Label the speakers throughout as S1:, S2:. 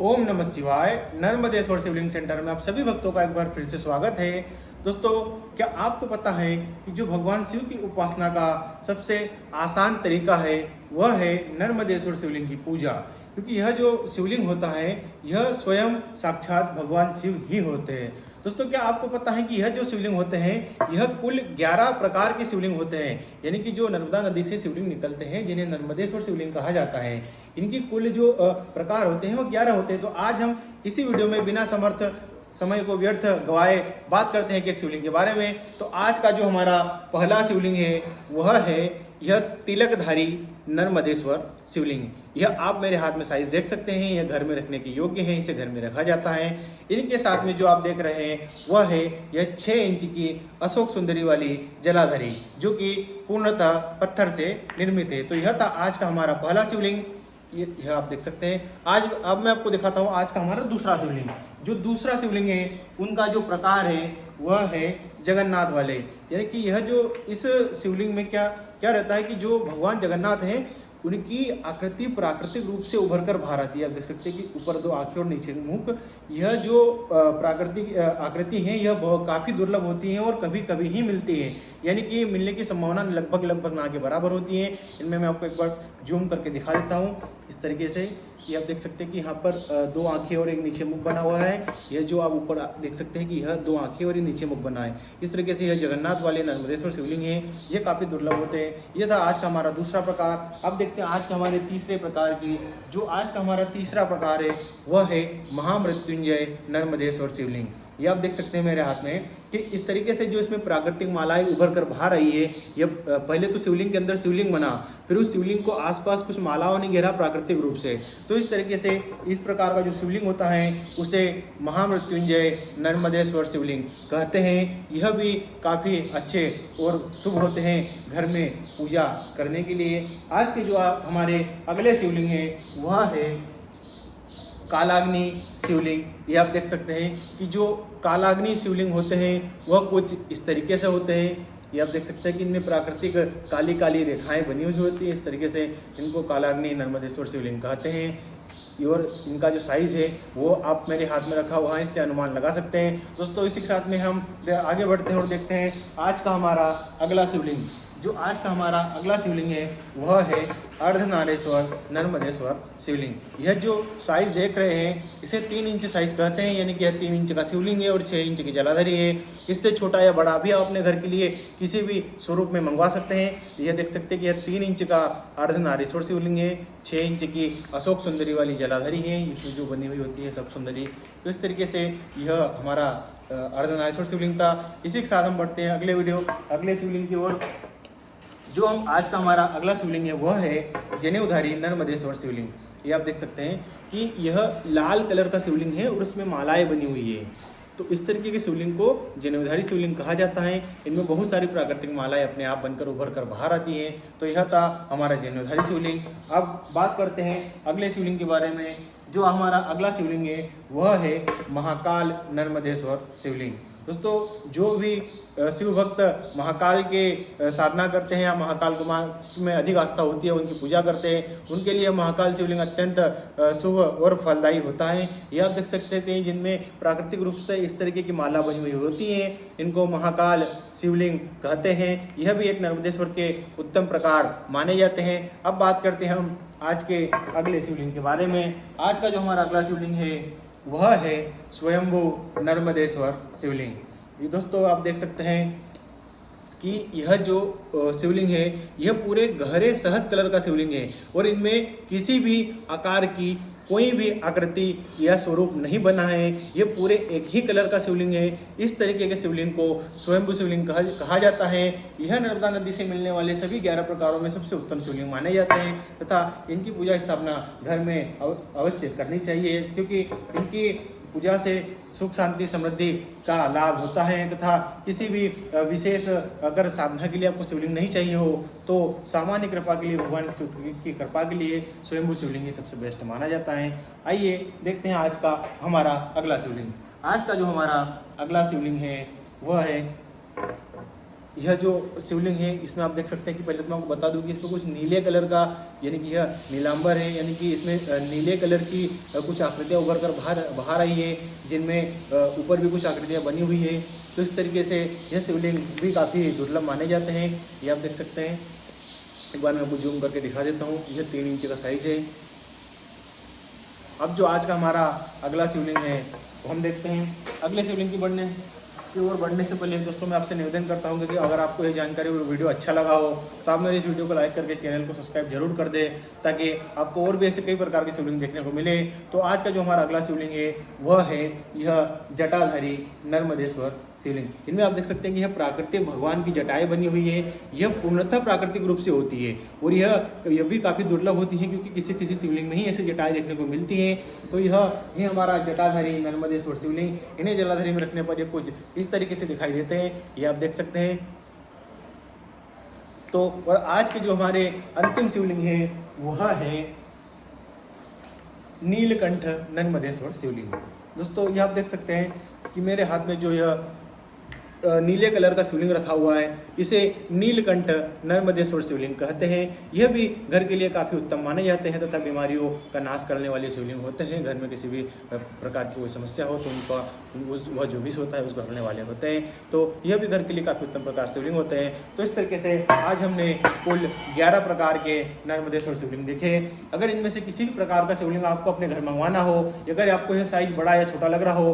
S1: ओम नमः शिवाय। नर्मदेश्वर शिवलिंग सेंटर में आप सभी भक्तों का एक बार फिर से स्वागत है। दोस्तों, क्या आपको पता है कि जो भगवान शिव की उपासना का सबसे आसान तरीका है वह है नर्मदेश्वर शिवलिंग की पूजा। क्योंकि यह जो शिवलिंग होता है यह स्वयं साक्षात भगवान शिव ही होते हैं। दोस्तों, क्या आपको पता है कि यह जो शिवलिंग होते हैं यह कुल 11 प्रकार के शिवलिंग होते हैं। यानी कि जो नर्मदा नदी से शिवलिंग निकलते हैं जिन्हें नर्मदेश्वर शिवलिंग कहा जाता है, इनकी कुल जो प्रकार होते हैं वो 11 होते हैं। तो आज हम इसी वीडियो में बिना समर्थ समय को व्यर्थ गवाए बात करते हैं कि एक शिवलिंग के बारे में। तो आज का जो हमारा पहला शिवलिंग है वह है यह तिलकधारी नर्मदेश्वर शिवलिंग। यह आप मेरे हाथ में साइज देख सकते हैं, यह घर में रखने के योग्य है, इसे घर में रखा जाता है। इनके साथ में जो आप देख रहे हैं वह है यह 6 इंच की अशोक सुंदरी वाली जलाधारी, जो कि पूर्णतः पत्थर से निर्मित है। तो यह था आज का हमारा पहला शिवलिंग, यह आप देख सकते हैं। अब मैं आपको दिखाता हूँ आज का हमारा दूसरा शिवलिंग। जो दूसरा शिवलिंग है उनका जो प्रकार है वह है जगन्नाथ वाले। यानी कि यह जो इस शिवलिंग में क्या क्या रहता है कि जो भगवान जगन्नाथ हैं उनकी आकृति प्राकृतिक रूप से उभर कर बाहर आती है। आप देख सकते हैं कि ऊपर 2 आंखें और नीचे मुख। यह जो प्राकृतिक आकृति है यह काफ़ी दुर्लभ होती है और कभी कभी ही मिलती है। यानी कि मिलने की संभावना लगभग ना के बराबर होती है। इनमें मैं आपको एक बार जूम करके दिखा देता हूँ इस तरीके से। ये आप देख सकते हैं कि यहाँ पर 2 आंखें और एक नीचे मुख बना हुआ है। यह जो आप ऊपर देख सकते हैं कि यह 2 आंखें और एक नीचे मुख बना है। इस तरीके से यह जगन्नाथ वाले नर्मदेश्वर शिवलिंग है, ये काफ़ी दुर्लभ होते हैं। यह था आज का हमारा दूसरा प्रकार। अब देखते हैं आज का हमारे तीसरे प्रकार की। जो आज का हमारा तीसरा प्रकार है वह है महामृत्युंजय नर्मदेश्वर शिवलिंग। ये आप देख सकते हैं मेरे हाथ में कि इस तरीके से जो इसमें प्राकृतिक मालाएं उभर कर बाहर आई है। यह पहले तो शिवलिंग के अंदर शिवलिंग बना, फिर उस शिवलिंग को आसपास कुछ मालाओं ने घेरा प्राकृतिक रूप से। तो इस तरीके से इस प्रकार का जो शिवलिंग होता है उसे महामृत्युंजय नर्मदेश्वर शिवलिंग कहते हैं। यह भी काफ़ी अच्छे और शुभ होते हैं घर में पूजा करने के लिए। आज के जो हमारे अगले शिवलिंग हैं वह है कालाग्नि शिवलिंग। ये आप देख सकते हैं कि जो कालाग्नि शिवलिंग होते हैं वह कुछ इस तरीके से होते हैं। ये आप देख सकते हैं कि इनमें प्राकृतिक काली काली रेखाएं बनी हुई होती है। इस तरीके से इनको कालाग्नि नर्मदेश्वर शिवलिंग कहते हैं। और इनका जो साइज़ है वो आप मेरे हाथ में रखा हुआ है, इससे अनुमान लगा सकते हैं। दोस्तों, इसी के साथ में हम आगे बढ़ते हैं और देखते हैं आज का हमारा अगला शिवलिंग। जो आज का हमारा अगला शिवलिंग है वह है अर्धनारेश्वर नर्मदेश्वर शिवलिंग। यह जो साइज़ देख रहे हैं इसे 3 इंच साइज कहते हैं। यानी कि यह 3 इंच का शिवलिंग है और 6 इंच की जलाधारी है। इससे छोटा या बड़ा भी आप अपने घर के लिए किसी भी स्वरूप में मंगवा सकते हैं। यह देख सकते हैं कि यह 3 इंच का अर्धनारेश्वर शिवलिंग है, 6 इंच की अशोक सुंदरी वाली जलाधारी है, इसमें जो बनी हुई होती है सब सुंदरी। तो इस तरीके से यह हमारा अर्धनारेश्वर शिवलिंग था। इसी के साथ हम बढ़ते हैं अगले शिवलिंग की ओर। जो हम आज का हमारा अगला शिवलिंग है वह है जनेऊधारी नर्मदेश्वर शिवलिंग। ये आप देख सकते हैं कि यह लाल कलर का शिवलिंग है और उसमें मालाएं बनी हुई है। तो इस तरीके के शिवलिंग को जनेऊधारी शिवलिंग कहा जाता है। इनमें बहुत सारी प्राकृतिक मालाएं अपने आप बनकर उभर कर बाहर आती हैं। तो यह था हमारा जनेऊधारी शिवलिंग। अब बात करते हैं अगले शिवलिंग के बारे में। जो हमारा अगला शिवलिंग है वह है महाकाल नर्मदेश्वर शिवलिंग। दोस्तों, जो भी शिव भक्त महाकाल के साधना करते हैं या महाकाल को में अधिक आस्था होती है, उनकी पूजा करते हैं, उनके लिए महाकाल शिवलिंग अत्यंत शुभ और फलदायी होता है। यह आप देख सकते हैं जिनमें प्राकृतिक रूप से इस तरीके की माला बनी हुई होती है, इनको महाकाल शिवलिंग कहते हैं। यह भी एक नर्मदेश्वर के उत्तम प्रकार माने जाते हैं। अब बात करते हैं हम आज के अगले शिवलिंग के बारे में। आज का जो हमारा अगला शिवलिंग है वह है स्वयंभू नर्मदेश्वर शिवलिंग। ये दोस्तों आप देख सकते हैं कि यह जो शिवलिंग है यह पूरे गहरे शहद कलर का शिवलिंग है और इनमें किसी भी आकार की कोई भी आकृति या स्वरूप नहीं बना है। ये पूरे एक ही कलर का शिवलिंग है। इस तरीके के शिवलिंग को स्वयंभू शिवलिंग कहा जाता है। यह नर्मदा नदी से मिलने वाले सभी 11 प्रकारों में सबसे उत्तम शिवलिंग माने जाते हैं तथा इनकी पूजा स्थापना घर में अवश्य करनी चाहिए, क्योंकि इनकी पूजा से सुख शांति समृद्धि का लाभ होता है। तथा किसी भी विशेष अगर साधना के लिए आपको शिवलिंग नहीं चाहिए हो तो सामान्य कृपा के लिए, भगवान की कृपा के लिए स्वयंभू शिवलिंग ही सबसे बेस्ट माना जाता है। आइए देखते हैं आज का हमारा अगला शिवलिंग। आज का जो हमारा अगला शिवलिंग है वह है यह जो शिवलिंग है इसमें आप देख सकते हैं कि पहले तो मैं आपको बता दूं कि इसमें कुछ नीले कलर का यानी कि यह नीलांबर है, यानी कि इसमें नीले कलर की कुछ आकृतियाँ उभर कर बाहर आई है, जिनमें ऊपर भी कुछ आकृतियाँ बनी हुई है। तो इस तरीके से यह शिवलिंग भी काफ़ी दुर्लभ माने जाते हैं। ये आप देख सकते हैं, एक बार मैं आपको जूम करके दिखा देता हूँ। यह 3 इंच का साइज है। अब जो आज का हमारा अगला शिवलिंग है वो हम देखते हैं। अगले शिवलिंग की ओर बढ़ने से पहले दोस्तों मैं आपसे निवेदन करता हूँ कि अगर आपको ये जानकारी और वीडियो अच्छा लगा हो तो आप मेरे इस वीडियो को लाइक करके चैनल को सब्सक्राइब जरूर कर दें, ताकि आपको और भी ऐसे कई प्रकार के शिवलिंग देखने को मिले। तो आज का जो हमारा अगला शिवलिंग है वह है यह जटाधारी नर्मदेश्वर शिवलिंग। इनमें आप देख सकते हैं कि यह प्राकृतिक भगवान की जटाएं बनी हुई है। यह पूर्णतः प्राकृतिक रूप से होती है और यह भी काफ़ी दुर्लभ होती है, क्योंकि किसी किसी शिवलिंग में ही ऐसी जटाएं देखने को मिलती हैं। तो यह हमारा जटाधारी नर्मदेश्वर शिवलिंग, इन्हें जलाधारी में रखने पर ये कुछ इस तरीके से दिखाई देते हैं। ये आप देख सकते हैं। तो और आज के जो हमारे अंतिम शिवलिंग है वह है नीलकंठ नर्मदेश्वर शिवलिंग। दोस्तों ये आप देख सकते हैं कि मेरे हाथ में जो यह नीले कलर का शिवलिंग रखा हुआ है, इसे नीलकंठ नर्मदेश्वर शिवलिंग कहते हैं। यह भी घर के लिए काफ़ी उत्तम माने जाते हैं तथा बीमारियों का नाश करने वाले शिवलिंग होते हैं। घर में किसी भी प्रकार की कोई समस्या हो तो वह जो विष होता है उसको हरने वाले होते हैं। तो यह भी घर के लिए काफ़ी उत्तम प्रकार शिवलिंग होते हैं। तो इस तरीके से आज हमने कुल 11 प्रकार के नर्मदेश्वर शिवलिंग देखे। अगर इनमें से किसी भी प्रकार का शिवलिंग आपको अपने घर मंगवाना हो, अगर आपको यह साइज बड़ा या छोटा लग रहा हो,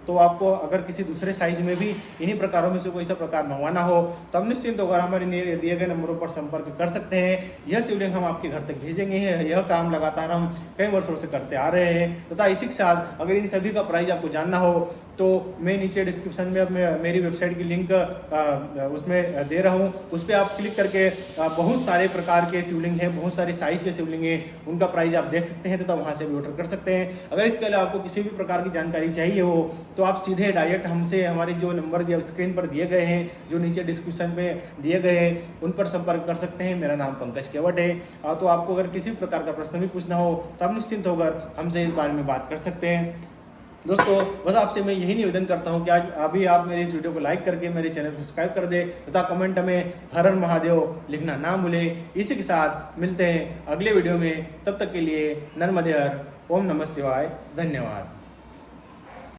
S1: तो आपको अगर किसी दूसरे साइज में भी इन्हीं प्रकारों में से कोई सा प्रकार मंगवाना हो तो आप निश्चिंत होकर हमारे दिए गए नंबरों पर संपर्क कर सकते हैं। यह शिवलिंग हम आपके घर तक भेजेंगे। यह काम लगातार हम कई वर्षों से करते आ रहे हैं तथा इसी के साथ अगर इन सभी का प्राइस आपको जानना हो तो मैं नीचे डिस्क्रिप्शन में अब मेरी वेबसाइट की लिंक उसमें दे रहा हूँ। उस पर आप क्लिक करके बहुत सारे प्रकार के शिवलिंग हैं, बहुत सारी साइज के शिवलिंग हैं, उनका प्राइस आप देख सकते हैं तथा वहाँ से भी ऑर्डर कर सकते हैं। अगर इसके अलावा आपको किसी भी प्रकार की जानकारी चाहिए हो तो आप सीधे डायरेक्ट हमसे हमारे जो नंबर दिया स्क्रीन पर दिए गए हैं, जो नीचे डिस्क्रिप्शन में दिए गए हैं, उन पर संपर्क कर सकते हैं। मेरा नाम पंकज केवट है। तो आपको अगर किसी प्रकार का प्रश्न भी पूछना हो तो आप निश्चिंत होकर हमसे इस बारे में बात कर सकते हैं। दोस्तों बस आपसे मैं यही निवेदन करता हूं कि आज अभी आप मेरे इस वीडियो को लाइक करके मेरे चैनल को सब्सक्राइब कर दें तथा कमेंट में हर हर महादेव लिखना ना भूलें। इसी के साथ मिलते हैं अगले वीडियो में, तब तक के लिए नर्मदे हर। ओम नमः शिवाय। धन्यवाद।